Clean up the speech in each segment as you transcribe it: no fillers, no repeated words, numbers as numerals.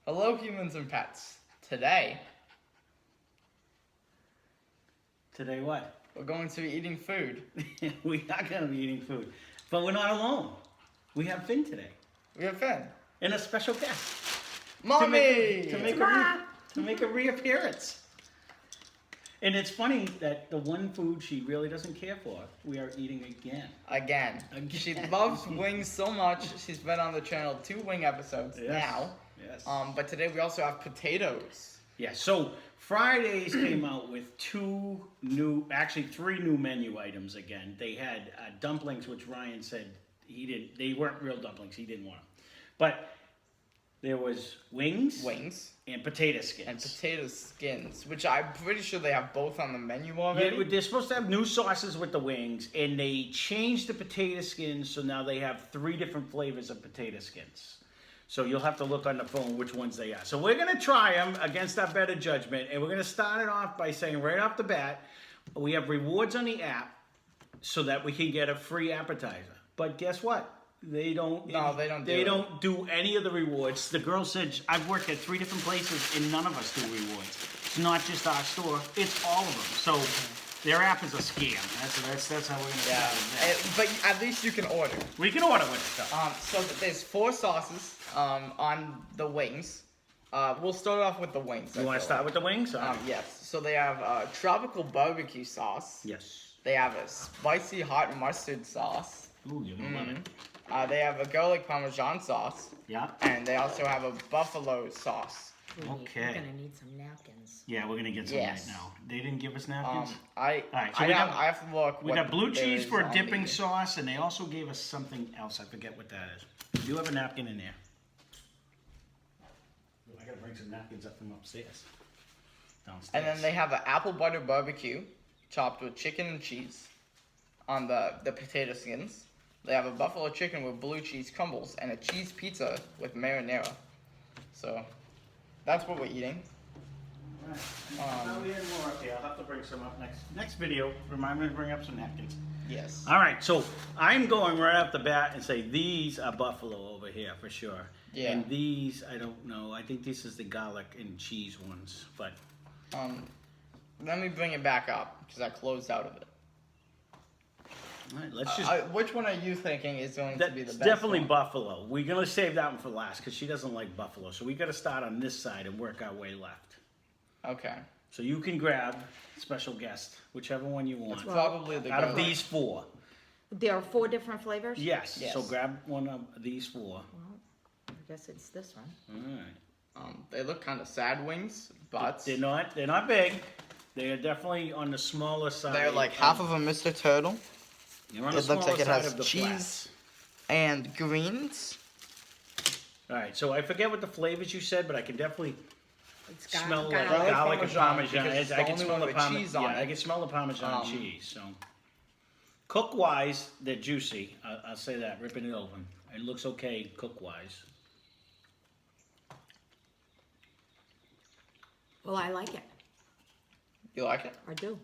Hello, humans and pets. Today what? we're going to be eating food. We are going to be eating food. But we're not alone. We have Finn today. We have Finn. And a special guest. Mommy! To make a reappearance. And it's funny that the one food she really doesn't care for, we are eating again. Again. She loves wings so much. She's been on the channel 2 wing episodes now. Yes. But today we also have potatoes. Yeah, so Fridays came out with 3 new menu items again. They had dumplings, which Ryan said they weren't real dumplings, he didn't want them. But there was wings. And potato skins. Which I'm pretty sure they have both on the menu already. Yeah, they're supposed to have new sauces with the wings, and they changed the potato skins, so now they have 3 different flavors of potato skins. So you'll have to look on the phone which ones they are. So we're going to try them against our better judgment, and we're going to start it off by saying right off the bat, we have rewards on the app so that we can get a free appetizer. But guess what? They don't do any of the rewards. The girl said, I've worked at 3 different places and none of us do rewards. It's not just our store, it's all of them. So their app is a scam. That's how we're going to start with that. But at least you can order. We can order with it though. So there's 4 sauces on the wings. We'll start off with the wings. You want to start with the wings? Yes. So they have tropical barbecue sauce. Yes. They have a spicy hot mustard sauce. Ooh, you're going to love it. They have a garlic parmesan sauce. Yeah. And they also have a buffalo sauce. Okay. We're gonna need some napkins. Yeah, we're gonna get some right now. They didn't give us napkins. I have to look. We got blue cheese for a dipping sauce, and they also gave us something else. I forget what that is. You have a napkin in there. I gotta bring some napkins up from upstairs. Downstairs. And then they have an apple butter barbecue, chopped with chicken and cheese, on the potato skins. They have a buffalo chicken with blue cheese crumbles and a cheese pizza with marinara. So that's what we're eating. Right. We had more up here. I'll have to bring some up next video. Remind me to bring up some napkins. Yes. All right, so I'm going right off the bat and say these are buffalo over here for sure. Yeah. And these, I don't know. I think this is the garlic and cheese ones, but. Let me bring it back up because I closed out of it. All right, let's just. Which one are you thinking is going to be the best? Definitely one? buffalo. We're gonna save that one for last because she doesn't like buffalo. So we got to start on this side and work our way left. Okay. So you can grab special guest, whichever one you want. It's probably the out of garlic. these 4. There are 4 different flavors? Yes. Yes. So grab one of these 4. Well, I guess it's this one. All right. They look kind of sad wings, but They're not big. They are definitely on the smaller side. they're like half of a Mr. Turtle. You're on the It looks like it smaller side has of the cheese flats. and greens. All right. So I forget what the flavors you said, but I can definitely It's smell got like garlic and parmesan. because it's I the can only smell one the with cheese on Yeah, it. I can smell the parmesan cheese. So, cook-wise, they're juicy. I'll say that. Ripping it open, it looks okay cook-wise. Well, I like it. You like it? I do.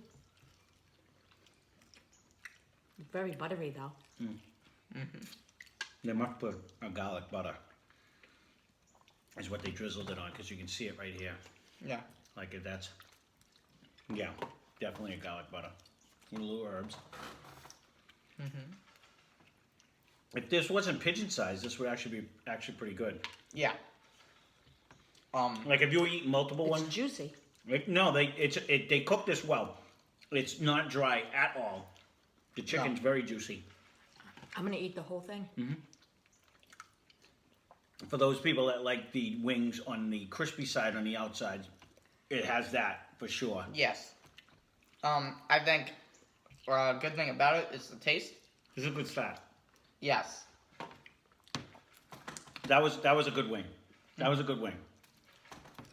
Very buttery though. They must put a garlic butter. Is what they drizzled it on because you can see it right here. Yeah. Like if that's, yeah, definitely a garlic butter. Little herbs. If this wasn't pigeon size, this would actually be pretty good. Yeah. Like if you were eating multiple It's ones. juicy. No, they cook this well. It's not dry at all. The chicken's very juicy. I'm gonna eat the whole thing. For those people that like the wings on the crispy side on the outside, it has that for sure. Yes. I think a good thing about it is the taste. It's a good start. Yes. That was a good wing. That was a good wing.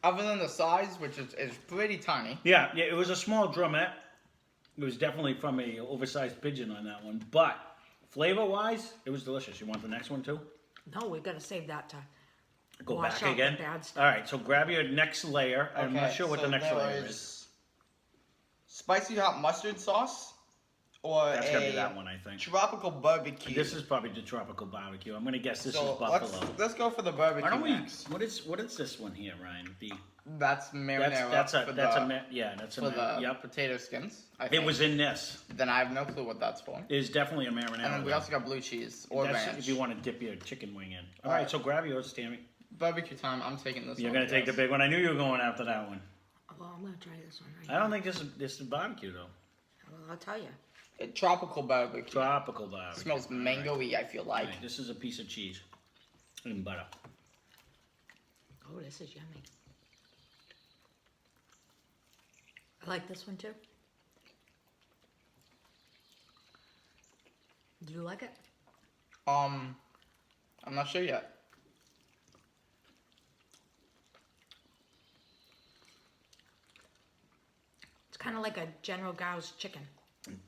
Other than the size, which is pretty tiny. Yeah, it was a small drumette. It was definitely from a oversized pigeon on that one, but flavor-wise, it was delicious. You want the next one too? No, we've got to save that to Go wash back out again. the bad stuff. All right, so grab your next layer. I'm not Okay, sure what so the next there layer is is. Spicy hot mustard sauce, or That's a gotta be that one, I think. tropical barbecue. This is probably the tropical barbecue. I'm gonna guess this so is buffalo. let's go for the barbecue. Why don't we? next. What is this one here, Ryan? That's marinara. That's for the Yep. potato skins. I It think. was in this. Then I have no clue what that's for. It's definitely a marinara. And then we though. also got blue cheese or That's ranch. if you want to dip your chicken wing in. All Alright. right, so grab yours, Tammy. Barbecue time. I'm taking this. You're one, gonna take the yes. big one. I knew you were going after that one. Well, I'm gonna try this one right I don't think this is barbecue though. Well, I'll tell you. Tropical barbecue. Tropical barbecue. Smells mango-y. I feel like. Alright, this is a piece of cheese and butter. Oh, this is yummy. I like this one too. Do you like it? I'm not sure yet. It's kind of like a General Gao's chicken.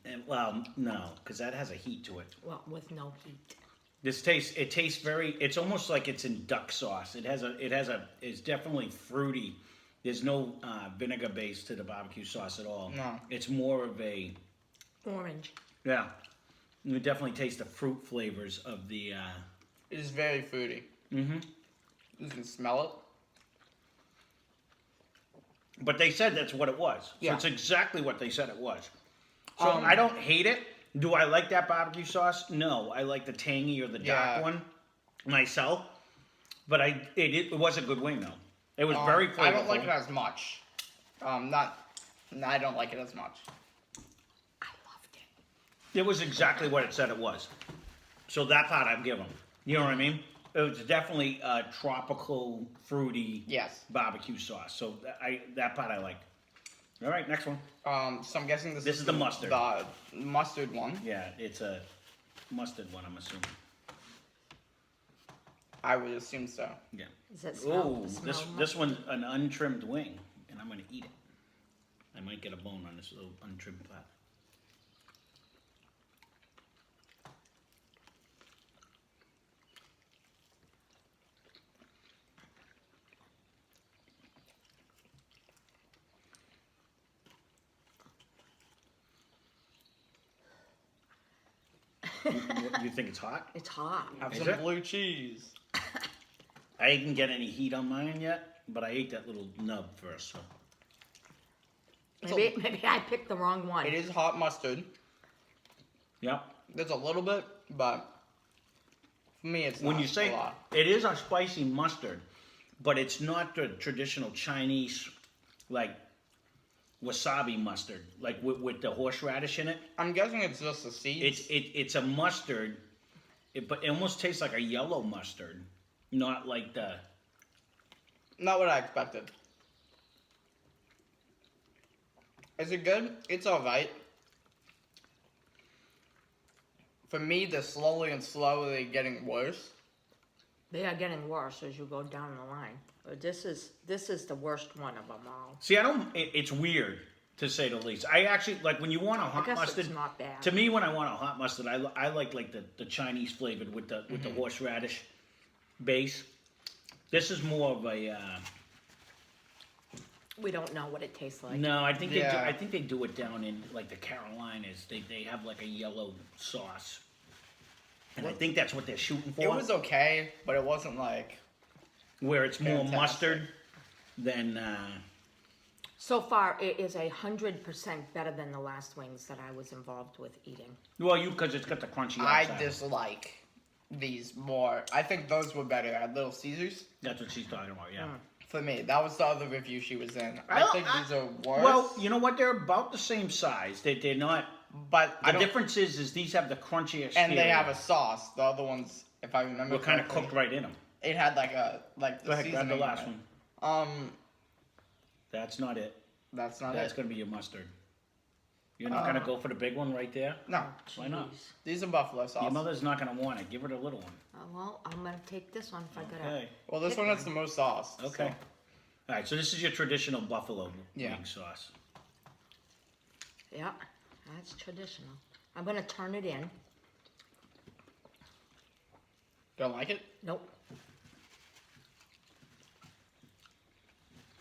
And well, no, because that has a heat to it. Well, with no heat. It tastes very. It's almost like it's in duck sauce. It's definitely fruity. There's no vinegar base to the barbecue sauce at all. No. It's more of a, Orange. yeah. You definitely taste the fruit flavors of the. It is very fruity. Mm-hmm. You can smell it. But they said that's what it was. So Yeah. it's exactly what they said it was. So Um, I don't hate it. Do I like that barbecue sauce? No. I like the tangy or the Yeah. dark one myself. But it was a good wing though. It was very flavorful. I don't like it as much. I don't like it as much. I loved it. It was exactly what it said it was. So that part I'd give them. You know what I mean? It was definitely a tropical, fruity Yes. barbecue sauce. So that part I liked. All right, next one. So I'm guessing this This is the mustard. The mustard one. Yeah, it's a mustard one, I'm assuming. I would assume so. Yeah. Does that smell? Oh, smell this one's an untrimmed wing, and I'm gonna eat it. I might get a bone on this little untrimmed part. You think it's hot? It's hot. Have Is some it? blue cheese. I didn't get any heat on mine yet, but I ate that little nub first. So. Maybe I picked the wrong one. It is hot mustard. Yep. There's a little bit, but for me, it's When not you say a lot. it is a spicy mustard, but it's not the traditional Chinese, like wasabi mustard, like with the horseradish in it. I'm guessing it's just the seeds. It's a mustard, but it almost tastes like a yellow mustard, not like the. Not what I expected. Is it good? It's alright. For me, they're slowly and slowly getting worse. They are getting worse as you go down the line. But this is the worst one of them all. See, I don't. It's weird to say the least. I actually like when you want a I hot guess mustard. it's not bad. To me, when I want a hot mustard, I like the Chinese flavored with the horseradish base. This is more of a. We don't know what it tastes like. No, I think Yeah. I think they do it down in like the Carolinas. They have like a yellow sauce, and I think that's what they're shooting for. It was okay, but it wasn't like. where it's more Fantastic. mustard than. So far, it is 100% better than the last wings that I was involved with eating. Well, because it's got the crunchy I outside. dislike these more. I think those were better at Little Caesars. That's what she's talking about. Yeah. For me, that was the other review she was in. I Well, think these are worse. Well, you know what? They're about the same size. They're not. but I The don't, difference is these have the crunchy exterior. and they have a sauce. The other ones, if I remember, We're kind of correctly, cooked right in them. It had like a like the Go ahead, grab the seasoning last in one. it. That's not it. That's not That's it. going to be your mustard. You're not going to go for the big one right there? No, Why not? Jeez. these are buffalo sauce. Your mother's not going to want it. Give her the little one. Well, I'm going to take this one if I got Okay. it. Well, this Pick one has the most sauce. Okay. so- All right, so this is your traditional buffalo Yeah. wing sauce. Yeah, that's traditional. I'm going to turn it in. Don't like it? Nope.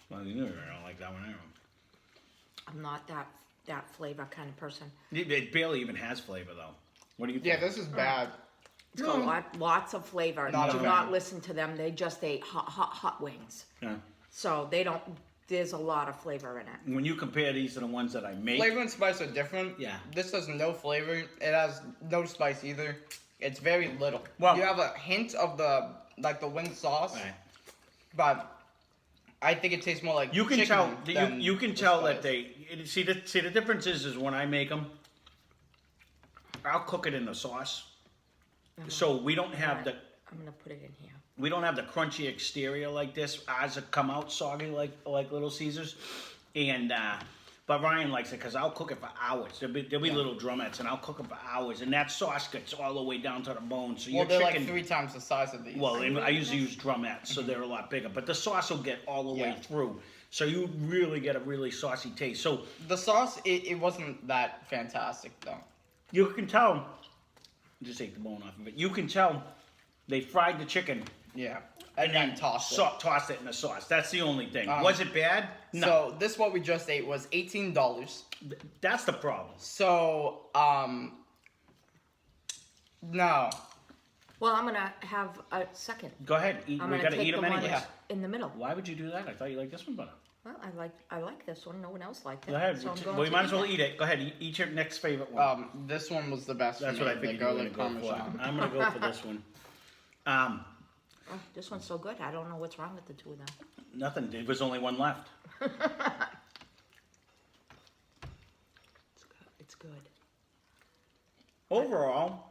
Well, you know I don't like that one anyway. I'm not that that flavor kind of person. It barely even has flavor though. What do you think? Yeah, this is bad. It's got lots of flavor. Not Do a not fan. listen to them. They just ate hot wings. Yeah. So they don't. There's a lot of flavor in it. When you compare these to the ones that I make, Flavor and spice are different. Yeah. This has no flavor. It has no spice either. It's very little. Well- You have a hint of the wing sauce, right. but I think it tastes more like You can chicken tell. than You can the tell that spice. see the difference is when I make them, I'll cook it in the sauce, so we don't have the I'm gonna put it in here. we don't have the crunchy exterior like this. Ours that come out soggy like Little Caesars, and but Ryan likes it because I'll cook it for hours. There'll be little drumettes, and I'll cook it for hours, and that sauce gets all the way down to the bone. So Well, your they're chicken. like 3 times the size of these. Well, I usually use drumettes, so they're a lot bigger. But the sauce will get all the way Yeah. through, so you really get a really saucy taste. So The sauce, it wasn't that fantastic though. you can tell. Just take the bone off of it. You can tell they fried the chicken Yeah. And then tossed it. tossed it in the sauce. That's the only thing. Um, Was it bad? No. So this what we just ate was $18. That's the problem. So no. Well, I'm gonna have a second. Go ahead. Eat. I'm We gonna gotta take eat the them one anyway. in the middle. Why would you do that? I thought you liked this one better. Well, I like this one. No one else liked it. Go ahead. So I'm going Well, you to might as well it. eat it. Go ahead. Eat your next favorite one. This one was the best. That's for what I me, figured the you were gonna garlic go for. parmesan. I'm gonna go for this one. Oh, this one's so good. I don't know what's wrong with the two of them. Nothing. There was only one left. It's good. Overall,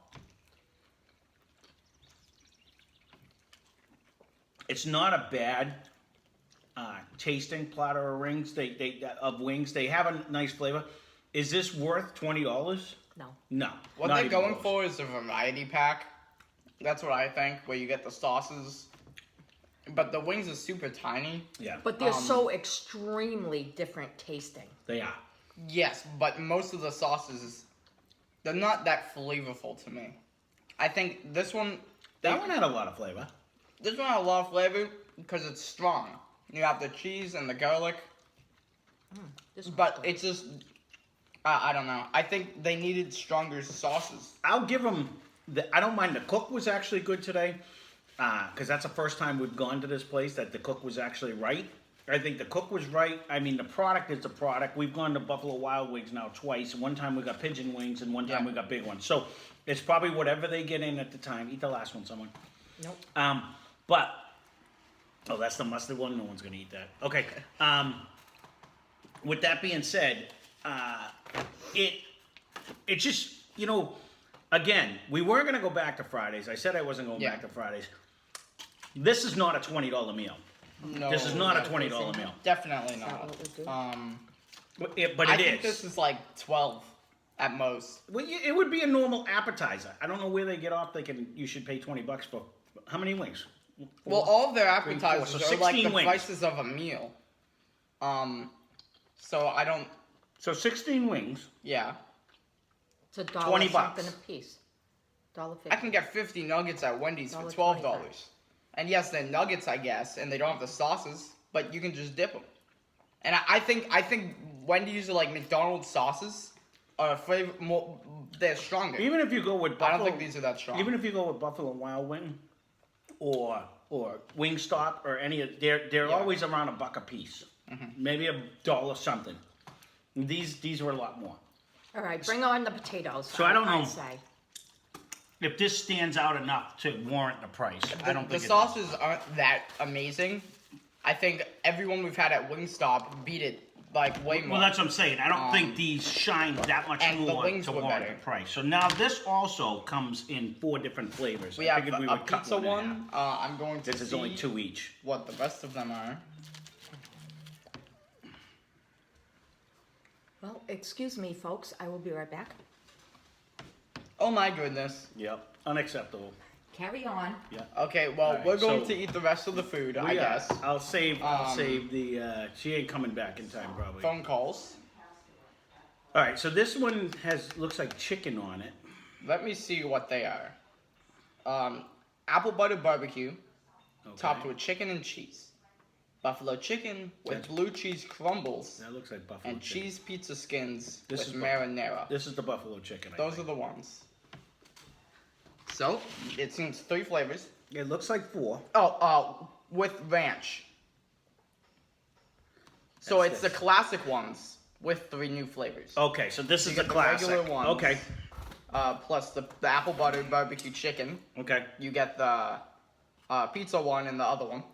it's not a bad tasting platter of wings. Of wings. They have a nice flavor. Is this worth $20? No. No. What not they're even going close. for is a variety pack. That's what I think, where you get the sauces. But the wings are super tiny. Yeah, But they're so extremely different tasting. they are. Yes, but most of the sauces, they're not that flavorful to me. I think this one, That one had a lot of flavor. this one had a lot of flavor because it's strong. You have the cheese and the garlic, This one's but good. it's just, I don't know. I think they needed stronger sauces. I'll give them. I don't mind. The cook was actually good today, because that's the first time we've gone to this place that the cook was actually right. I think the cook was right. I mean, the product is the product. We've gone to Buffalo Wild Wings now twice. One time we got pigeon wings, and one time Yeah. we got big ones. So it's probably whatever they get in at the time. Eat the last one, someone. Nope. But that's the mustard one. No one's gonna eat that. Okay. With that being said, it just again, we weren't gonna go back to Fridays. I said I wasn't going Yeah. back to Fridays. This is not a $20 meal. No, This is not a that- $20 meal. Definitely Is that not. what we do? But I it think is. this is like 12 at most. Well, it would be a normal appetizer. I don't know where they get off thinking you should pay $20 for how many wings? Well, all of their Three, appetizers four, are so like 16 the wings. prices of a meal. So I don't. So 16 wings. Yeah, It's $1 $20. something a piece. $1.50. I can get 50 nuggets at Wendy's for $1.25. $12. And yes, they're nuggets, I guess, and they don't have the sauces, but you can just dip them. And I think Wendy's are like McDonald's sauces are flavor more. They're stronger. Even if you go with Buffalo, I don't think these are that strong. Even if you go with Buffalo Wild Wing, or Wingstop, or any of, they're Yeah. always around $1 a piece, maybe $1 something. These were a lot more. All right, bring on the potatoes. So I don't know. I'd say. If this stands out enough to warrant the price, I don't the think sauces aren't that amazing. I think everyone we've had at Wingstop beat it like way more. Well, that's what I'm saying. I don't think these shine that much and the more wings to were warrant better. the price. So now this also comes in 4 different flavors. We I have figured we a would cut pizza one. in one. half. I'm going to This is see only 2 each. what the rest of them are. Well, excuse me, folks. I will be right back. Oh my goodness. Yep, unacceptable. Carry on. Yeah. Okay, well, Alright, we're going so- to eat the rest of the food, I We are. guess. I'll save the. She ain't coming back in time, probably. Phone calls. All right, so this one looks like chicken on it. Let me see what they are. Apple butter barbecue, Okay. topped with chicken and cheese. buffalo chicken with That's- blue cheese crumbles, That looks like buffalo and chicken. cheese pizza skins This with is marinara. This is the buffalo chicken. Those are the ones. So, it seems 3 flavors. It looks like 4. Oh, with ranch. So That's it's the this. classic ones with 3 new flavors. Okay, so this You is the get the classic. regular ones. Okay. Plus the apple butter barbecue chicken. Okay. You get the pizza one and the other one.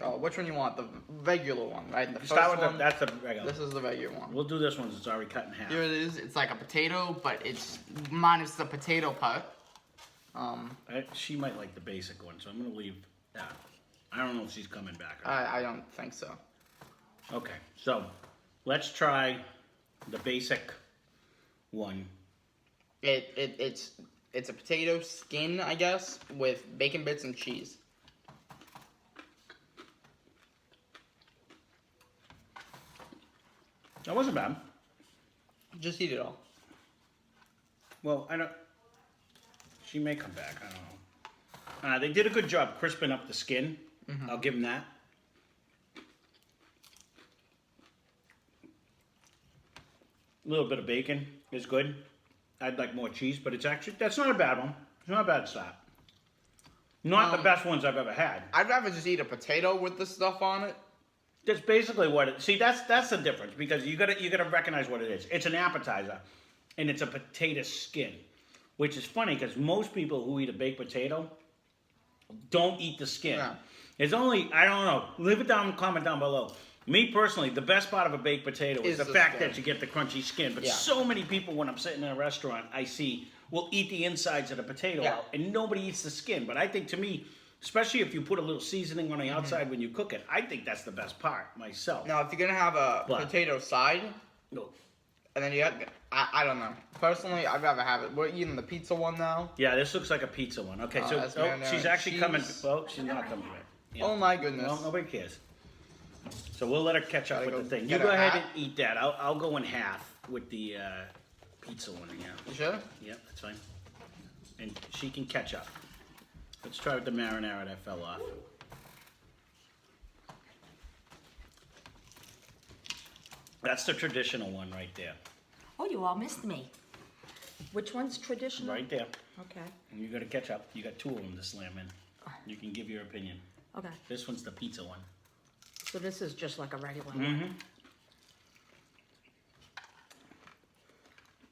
Oh, which one you want? The regular one, right? The Start first with one. the, that's the regular. This is the regular one. We'll do this one. It's already cut in half. Here it is. It's like a potato, but it's minus the potato part. She might like the basic one, so I'm gonna leave that. I don't know if she's coming back. Or I don't think so. Okay, so let's try the basic one. It's a potato skin, I guess, with bacon bits and cheese. That wasn't bad. Just eat it all. Well, I don't. She may come back. I don't know. They did a good job crisping up the skin. I'll give them that. A little bit of bacon is good. I'd like more cheese, but it's actually that's not a bad one. It's not a bad start. Not the best ones I've ever had. I'd rather just eat a potato with the stuff on it. That's basically what it. See, that's the difference because you gotta recognize what it is. It's an appetizer, and it's a potato skin, which is funny because most people who eat a baked potato don't eat the skin. Yeah. It's only I don't know. Leave it down, comment down below. Me personally, the best part of a baked potato is the fact skin. that you get the crunchy skin. But Yeah. so many people, when I'm sitting in a restaurant, I see will eat the insides of the potato Yeah. out, and nobody eats the skin. But I think to me, especially if you put a little seasoning on the outside when you cook it, I think that's the best part myself. Now, if you're gonna have a But- potato side, No. and then you have, I don't know. Personally, I'd rather have it. We're eating the pizza one now. Yeah, this looks like a pizza one. Okay, that's so marinara she's actually cheese. coming. Oh, she's not coming back. Yeah. Oh my goodness. Well, nobody cares. So we'll let her catch up Gotta with go the thing. You get go her ahead hat. and eat that. I'll go in half with the pizza one. Yeah. You sure? Yep, that's fine. And she can catch up. Let's try with the marinara that fell off. That's the traditional one right there. Oh, you all missed me. Which one's traditional? Right there. Okay. And you got to catch up. You got 2 of them to slam in. You can give your opinion. Okay. This one's the pizza one. So this is just like a regular Mm-hmm. one.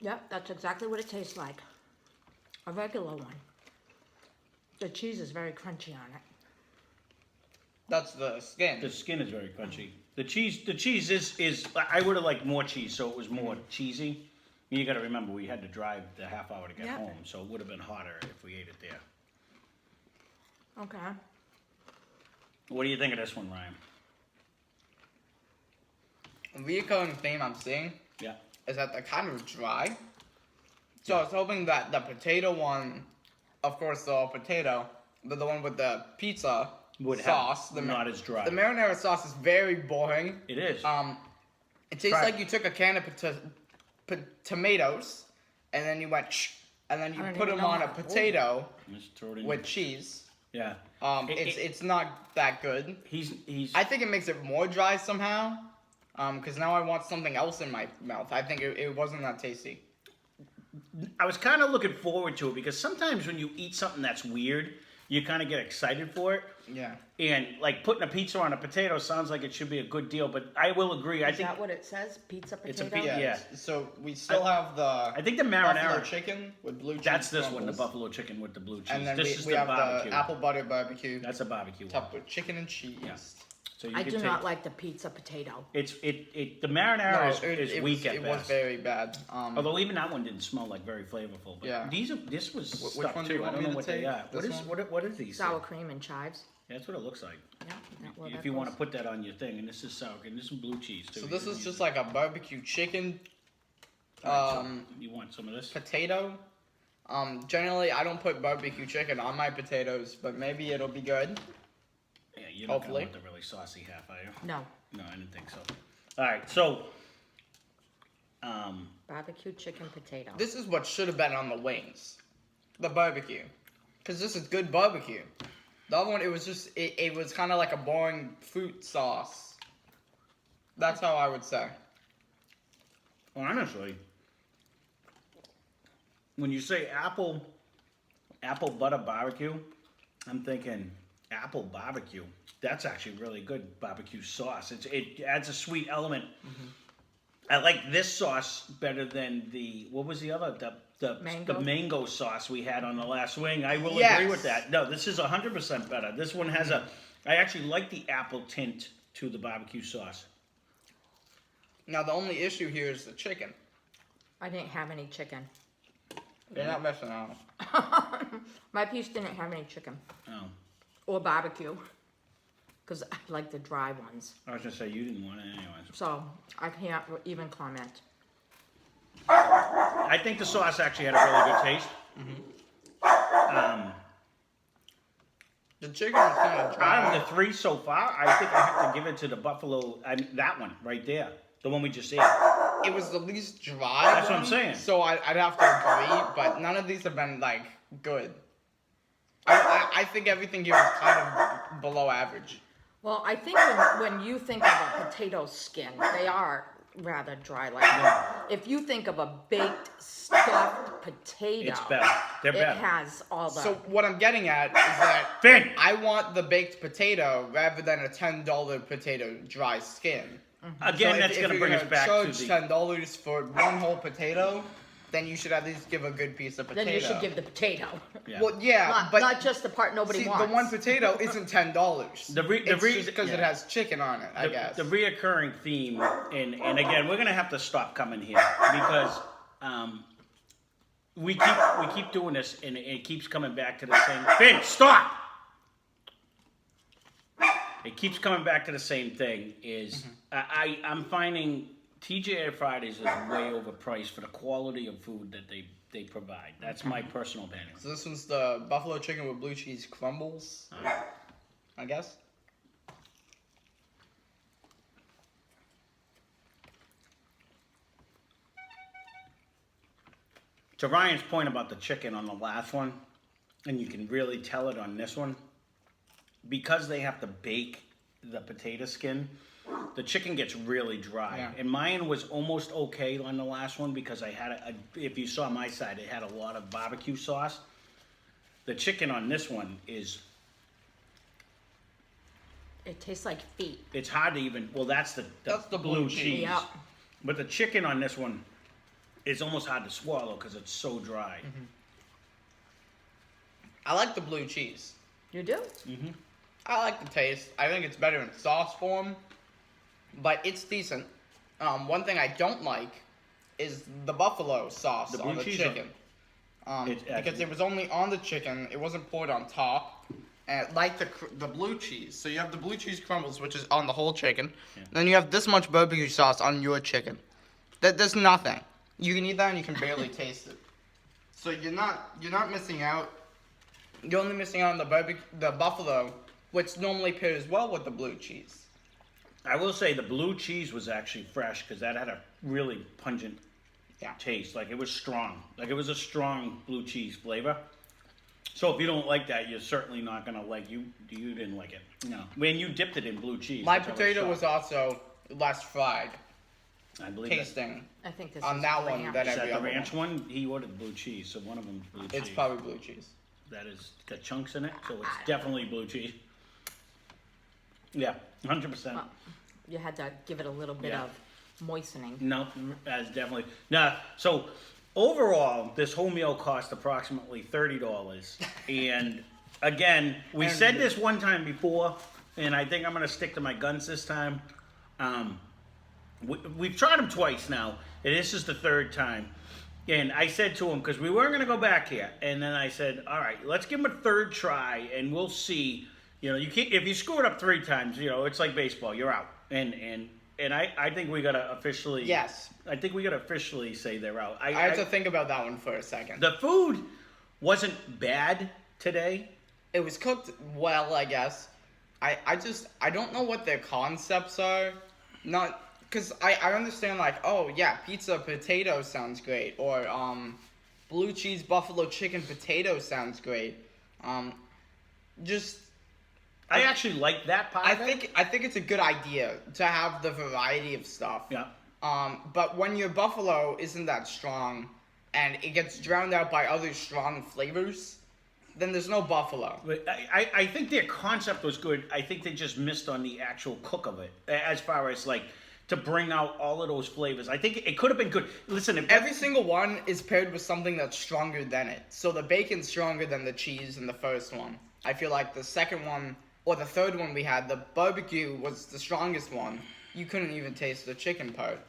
Yep, that's exactly what it tastes like. A regular one. The cheese is very crunchy on it. That's the skin. The skin is very crunchy. The cheese is. I would have liked more cheese, so it was more cheesy. You got to remember, we had to drive the half hour to get Yep. home, so it would have been hotter if we ate it there. Okay. What do you think of this one, Ryan? A recurring theme I'm seeing Yeah. is that they're kind of dry. So I was hoping that the potato one, of course, the all potato, but the one with the pizza Would sauce, have not as dry. The marinara sauce is very boring. It is. It tastes Try it. like you took a can of tomatoes, and then you went, and then you I don't put even them know on a how- potato Just throw it in. with cheese. Yeah. It's not that good. He's. I think it makes it more dry somehow. Because now I want something else in my mouth. I think it wasn't that tasty. I was kind of looking forward to it because sometimes when you eat something that's weird, you kind of get excited for it. Yeah. And like putting a pizza on a potato sounds like it should be a good deal, but I will agree. I Is think that what it says? Pizza It's a potato? pi- Yeah. So we still have the I think the buffalo marinara. chicken with blue cheese. That's this one, the crumbles. buffalo chicken with the blue cheese. And then This is we the have barbecue. the apple butter barbecue That's a barbecue one. topped with chicken and cheese. Yeah. So you I can do take, not like the pizza potato. the marinara is weak at it best. was very bad. Although even that one didn't smell like very flavorful. But Yeah. this was Which stuff one do you too. I want don't me know to what they take? are. This one? What is these? Sour cream and chives. Yeah, that's what it looks like. Yeah. Well, If that you want to goes- put that on your thing, and this is sour cream, this is blue cheese too. So this You is can just use like a barbecue chicken it. Alright, so you want some of this? potato. Generally I don't put barbecue chicken on my potatoes, but maybe it'll be good. Yeah, you're not gonna Hopefully. want the really saucy half, are you? No. No, I didn't think so. All right, so Barbecue chicken potato. This is what should have been on the wings. The barbecue. Because this is good barbecue. The other one, it was just, it was kind of like a boring fruit sauce. That's how I would say. Honestly, when you say apple butter barbecue, I'm thinking apple barbecue. That's actually really good barbecue sauce. It adds a sweet element. Mm-hmm. I like this sauce better than what was the other, the mango sauce we had on the last wing. I will agree with that. No, this is 100% better. This one has I actually like the apple tint to the barbecue sauce. Now, the only issue here is the chicken. I didn't have any chicken. You're not messing out. My piece didn't have any chicken. Oh. Or barbecue. Because I like the dry ones. I was going to say, you didn't want it anyways. So, I can't even comment. I think the sauce actually had a really good taste. Mm-hmm. The chicken was kind of dry. Out of the 3 so far, I think I have to give it to the buffalo, that one right there. The one we just ate. It was the least dry. That's what I'm saying. So I'd have to agree, but none of these have been, like, good. I think everything here is kind of below average. Well, I think when you think of a potato skin, they are rather dry. Like if you think of a baked stuffed potato, it's better. They're better. It has all the. So what I'm getting at is that Finn! I want the baked potato rather than a $10 potato dry skin. Mm-hmm. Again, So that's going to bring us back to charge the... $10 for one whole potato, then you should at least give a good piece of potato. Then you should give the potato. Yeah. Well, yeah, but not just the part nobody wants. the one potato isn't $10. It's just because it has chicken on it, I guess. The reoccurring theme, and again, we're going to have to stop coming here because we keep doing this, and it keeps coming back to the same... Finn, stop! It keeps coming back to the same thing, is I'm finding... T.G.I. Fridays is way overpriced for the quality of food that they provide. That's my personal opinion. So this one's the buffalo chicken with blue cheese crumbles, I guess. To Ryan's point about the chicken on the last one, and you can really tell it on this one, because they have to bake the potato skin, the chicken gets really dry. Yeah. And mine was almost okay on the last one because I had if you saw my side, it had a lot of barbecue sauce. The chicken on this one is... It tastes like feet. It's hard to even... Well, that's the blue cheese. Yep. But the chicken on this one is almost hard to swallow because it's so dry. Mm-hmm. I like the blue cheese. You do? Mm-hmm. I like the taste. I think it's better in sauce form, but it's decent. One thing I don't like is the buffalo sauce The on blue the cheese chicken. Because it was only on the chicken, it wasn't poured on top. And like the blue cheese. So you have the blue cheese crumbles, which is on the whole chicken. Yeah. Then you have this much barbecue sauce on your chicken. There's nothing. You can eat that and you can barely taste it. So you're not missing out. You're only missing out on the buffalo, which normally pairs well with the blue cheese. I will say the blue cheese was actually fresh because that had a really pungent taste. Like it was strong. Like it was a strong blue cheese flavor. So if you don't like that, you're certainly not gonna like you didn't like it. No. When you dipped it in blue cheese. My potato was also less fried. I believe tasting. I think this on is that ranch. one than Is every that the other ranch one? He ordered blue cheese, so one of them's blue cheese. It's probably blue cheese. That is got chunks in it, so it's definitely blue cheese. Yeah, 100%. Well, you had to give it a little bit of moistening. No, that's definitely. Now, so overall, this whole meal cost approximately $30. And again, we said this one time before, and I think I'm going to stick to my guns this time. We've tried them twice now, and this is the third time. And I said to him, because we weren't going to go back here, and then I said, all right, let's give him a third try, and we'll see. You know, you can't, if you screw it up 3 times, you know, it's like baseball, you're out. And I think we got to officially... Yes. I think we got to officially say they're out. I have to think about that one for a second. The food wasn't bad today. It was cooked well, I guess. I don't know what their concepts are. Not... Because I understand, like, oh, yeah, pizza potato sounds great. Or, blue cheese buffalo chicken potato sounds great. Just, I actually like that part of it. I think it's a good idea to have the variety of stuff. Yeah. But when your buffalo isn't that strong and it gets drowned out by other strong flavors, then there's no buffalo. But I think their concept was good. I think they just missed on the actual cook of it, as far as like to bring out all of those flavors. I think it could have been good. Listen, if Every single one is paired with something that's stronger than it. So the bacon's stronger than the cheese in the first one. I feel like the second one, or the third one we had, the barbecue was the strongest one. You couldn't even taste the chicken part.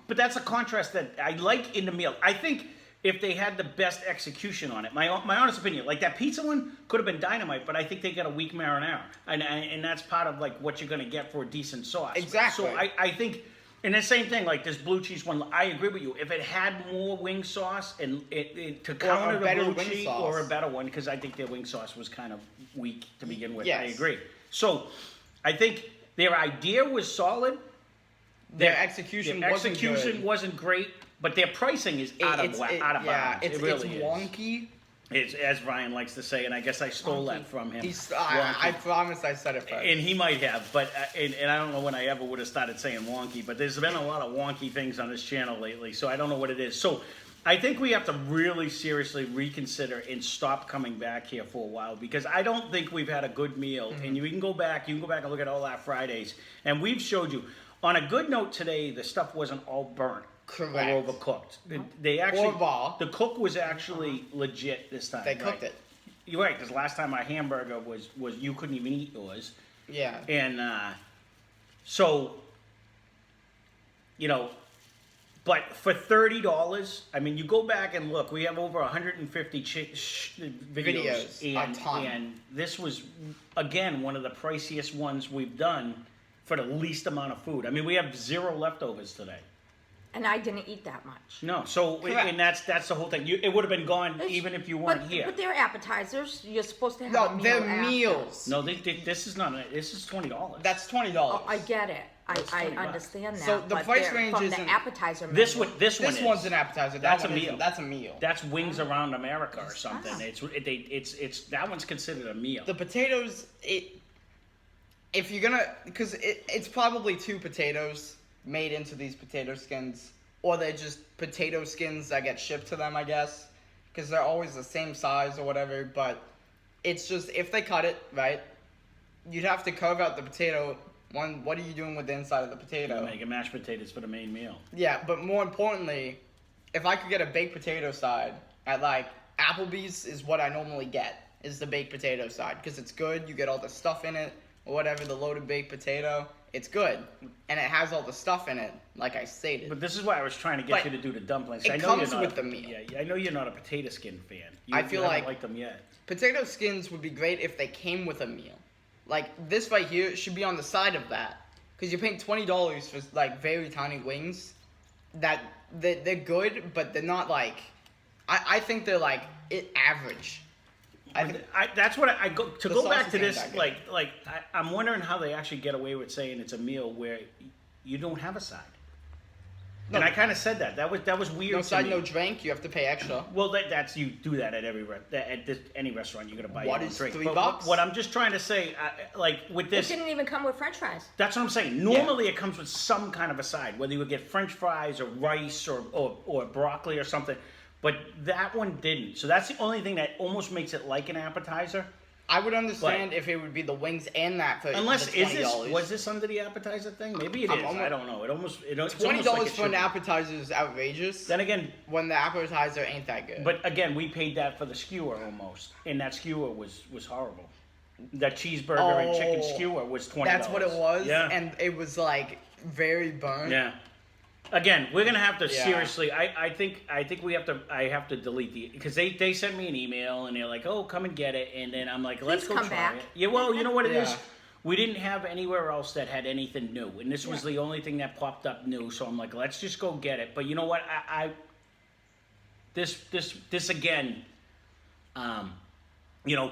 But that's a contrast that I like in the meal. I think if they had the best execution on it, my honest opinion, like that pizza one could have been dynamite, but I think they got a weak marinara, and that's part of like what you're gonna get for a decent sauce. Exactly. So I think, and the same thing, like this blue cheese one, I agree with you. If it had more wing sauce and it to counter the better blue wing cheese, sauce. or a better one, because I think their wing sauce was kind of weak to begin with. Yes. I agree. So I think their idea was solid. Their execution wasn't great, but their pricing is out of bounds. It's really is. wonky. It's, as Ryan likes to say, and I guess I stole that from him. I promise I said it first. And he might have, but and I don't know when I ever would have started saying wonky, but there's been a lot of wonky things on this channel lately, so I don't know what it is. So I think we have to really seriously reconsider and stop coming back here for a while, because I don't think we've had a good meal. And you can go back and look at all our Fridays, and we've showed you. On a good note today, the stuff wasn't all burnt. Correct. Or overcooked. They actually, Or raw. the cook was actually legit this time. They cooked it. You're right, because last time our hamburger was you couldn't even eat yours. Yeah. And so, you know, but for $30, I mean, you go back and look. We have over 150 videos, a ton. And this was again one of the priciest ones we've done for the least amount of food. I mean, we have 0 leftovers today. And I didn't eat that much. No, so Correct. and that's the whole thing. It would have been gone even if you weren't here. But they're appetizers. You're supposed to have a No, meal they're after. meals. No, this is not. This is $20. That's $20. Oh, I get it. I $20. understand that. So the but price they're range from isn't- the appetizer menu. This one This is. one's an appetizer. That's That a one meal. isn't. That's a meal. That's Wings Around America or something. Wow. It's that one's considered a meal. The potatoes, if you're gonna, because it's probably 2 potatoes made into these potato skins, or they're just potato skins that get shipped to them, I guess, because they're always the same size or whatever. But it's just, if they cut it right, you'd have to carve out the potato. What are you doing with the inside of the potato? Making mashed potatoes for the main meal. Yeah, but more importantly, if I could get a baked potato side at like Applebee's is what I normally get, is the baked potato side, because it's good. You get all the stuff in it or whatever, the loaded baked potato. It's good, and it has all the stuff in it, like I stated. But this is why I was trying to get But you to do the dumplings. it I know comes you're not with the meal. Yeah, I know you're not a potato skin fan. I feel you haven't like- liked them yet. Potato skins would be great if they came with a meal. Like this right here should be on the side of that, because you're paying $20 for like very tiny wings. That they're good, but they're not like. I think they're like average. That's what I go to The go sauce back is to getting this. back in. I'm wondering how they actually get away with saying it's a meal where you don't have a side. No. And I kind of said that. That was weird. No to side, me. no drink. You have to pay extra. Well, that's you do that at any restaurant. You're gonna buy What your own is drink. $3? But what I'm just trying to say, like with It this, didn't even come with French fries. that's what I'm saying. Normally, it comes with some kind of a side, whether you would get French fries or rice or broccoli or something. But that one didn't. So that's the only thing that almost makes it like an appetizer. I would understand if it would be the wings and that for Unless the $20. was this under the appetizer thing? Maybe it is. I don't know. It's $20 almost like it for should an be. appetizer is outrageous. Then again, When the appetizer ain't that good. but again, we paid that for the skewer almost, and that skewer was horrible. That cheeseburger and chicken Oh, skewer was $20. That's what it was. Yeah. And it was like very burnt. Yeah. Again, we're gonna have to Yeah. seriously. I think we have to. I have to delete the because they sent me an email and they're like, oh, come and get it, and then I'm like, let's Please go come try back. it. Yeah, well, you know what it is. Yeah. We didn't have anywhere else that had anything new, and this was the only thing that popped up new. So I'm like, let's just go get it. But you know what? This again. You know.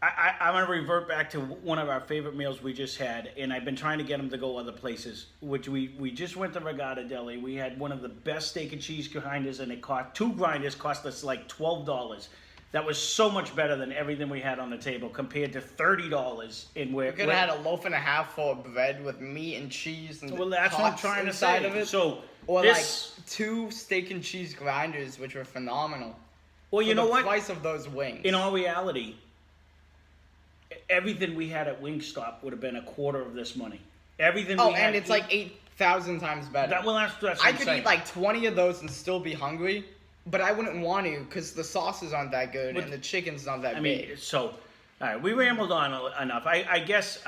I'm going to revert back to one of our favorite meals we just had, and I've been trying to get them to go other places, which we just went to Regatta Deli. We had one of the best steak and cheese grinders, and it cost 2 grinders cost us like $12. that was so much better than everything we had on the table compared to $30 in where. We could have had a loaf and a half full of bread with meat and cheese and Well, that's what I'm trying to inside say. of it. So Or this, like 2 steak and cheese grinders, which were phenomenal. well, you know the what? price of those wings. In all reality, everything we had at Wingstop would have been a quarter of this money. Everything. Oh, we had and it's like 8,000 times better. That's what I I'm could saying. eat like 20 of those and still be hungry, but I wouldn't want to because the sauces aren't that good and the chicken's not that I big. mean, so, all right, we rambled on enough. I guess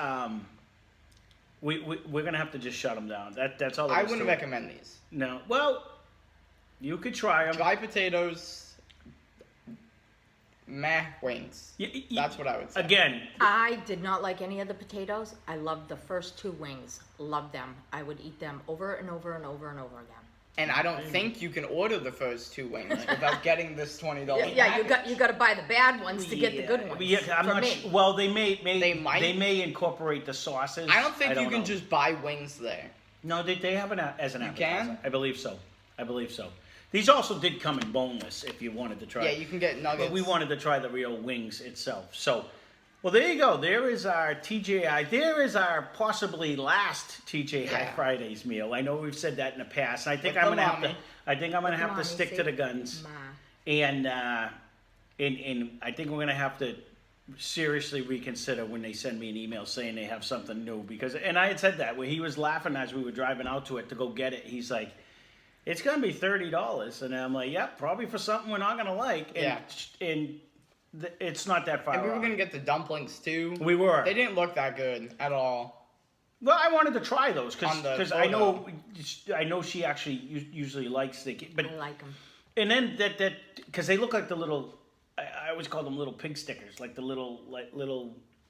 we're gonna have to just shut them down. That's all. I wouldn't recommend these. No, well, you could try them. Dry potatoes, meh wings. That's what I would say. Again, I did not like any of the potatoes. I loved the first 2 wings. Loved them. I would eat them over and over and over and over again. And I don't think you can order the first 2 wings without getting this $20 Yeah, package. you got to buy the bad ones to get the good ones. yeah, I'm for not. me. Well, they might. may incorporate the sauces. I don't think you can know. just buy wings there. No, they have an as an appetizer. can? I believe so. These also did come in boneless if you wanted to try. Yeah, you can get nuggets. But we wanted to try the real wings itself. So, well, there you go. There is our T.G.I. There is our possibly last T.G.I. Yeah. Fridays meal. I know we've said that in the past. I think With I'm the gonna have to. mommy. I think I'm gonna have to Mommy, stick see? to the guns, Ma. and I think we're gonna have to seriously reconsider when they send me an email saying they have something new because. And I had said that where he was laughing as we were driving out to it to go get it. He's like, it's gonna be $30, and I'm like, yeah, probably for something we're not gonna like. And, it's not that far And we were off. going to get the dumplings too. We were. They didn't look that good at all. Well, I wanted to try those On the because I know she actually usually likes the but I like them. and then that because they look like the little I always call them little pig stickers like the little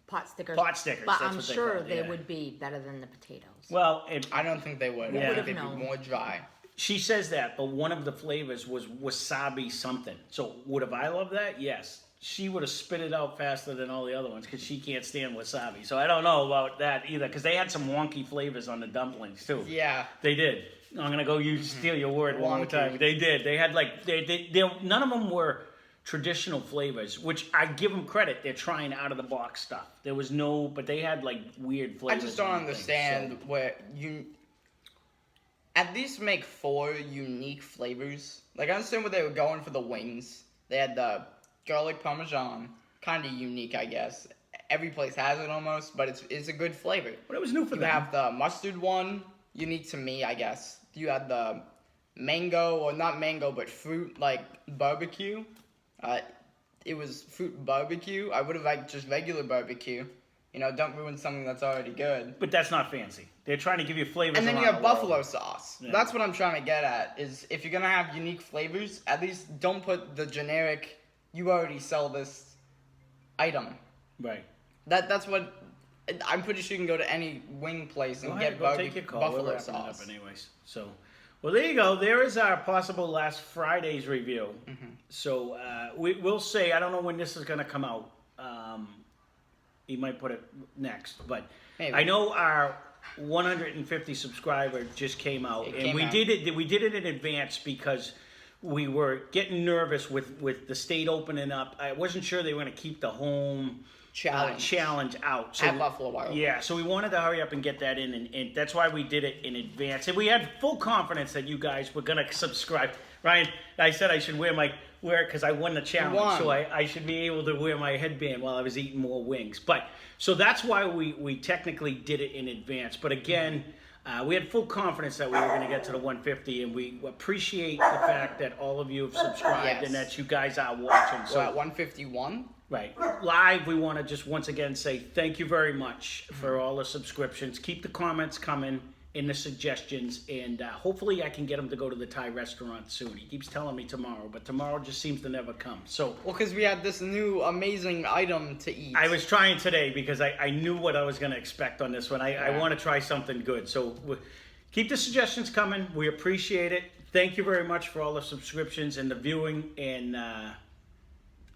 Pot stickers. Pot stickers, But that's I'm what they sure call it, they yeah. would be better than the potatoes. well I don't think they would. Yeah. I think they'd Would've be known. more dry. she says that, but one of the flavors was wasabi something. So would have I loved that? Yes. She would have spit it out faster than all the other ones because she can't stand wasabi. So I don't know about that either because they had some wonky flavors on the dumplings too. Yeah. They did. I'm gonna go steal your word one more Wonky. time. They did. They had like they none of them were traditional flavors, which I give them credit. They're trying out of the box stuff. There was no, but they had like weird I flavors. just don't on things, understand so- where you at least make 4 unique flavors. Like I understand where they were going for the wings. They had the garlic parmesan, kind of unique, I guess. Every place has it almost, but it's a good flavor. But it was new for You them. have the mustard one, unique to me, I guess. You had the mango, or not mango, but fruit, like barbecue. It was fruit barbecue. I would have liked just regular barbecue. You know, don't ruin something that's already good. But that's not fancy. They're trying to give you flavors. And then you around have the world. buffalo sauce. Yeah. That's what I'm trying to get at, is if you're going to have unique flavors, at least don't put the generic, you already sell this item. Right. That's what, I'm pretty sure you can go to any wing place and Go get ahead, go take your call. We're buffalo wrapping it up sauce. anyways. So, well, there you go. There is our possible last Friday's review. Mm-hmm. So we'll say I don't know when this is going to come out. He might put it next, but Maybe. I know our 150 subscriber just came out, It and came we out. did it. We did it in advance because we were getting nervous with the state opening up. I wasn't sure they were going to keep the home challenge out. So At Buffalo Wild. yeah, so we wanted to hurry up and get that in, and that's why we did it in advance. And we had full confidence that you guys were going to subscribe. Ryan, I said I should wear it because I won the challenge, won. so I should be able to wear my headband while I was eating more wings. But so that's why we technically did it in advance. But again, we had full confidence that we were going to get to the 150, and we appreciate the fact that all of you have subscribed Yes. and that you guys are watching. So So at 151, right. Live, we want to just once again say thank you very much for all the subscriptions. Keep the comments coming and the suggestions, and hopefully I can get him to go to the Thai restaurant soon. He keeps telling me tomorrow, but tomorrow just seems to never come. So well, because we had this new amazing item to eat. I was trying today because I knew what I was going to expect on this one. I Yeah. want to try something good. So keep the suggestions coming. We appreciate it. Thank you very much for all the subscriptions and the viewing, and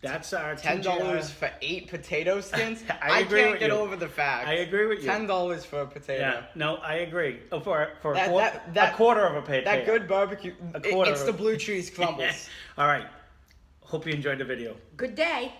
that's our $10 for 8 potato skins. I agree can't with get you. over the fact. I agree with you. $10 for a potato. Yeah, no, I agree. Oh, for That- a quarter of a potato. That good barbecue. A quarter It's of- the blue cheese crumbles. All right. Hope you enjoyed the video. Good day.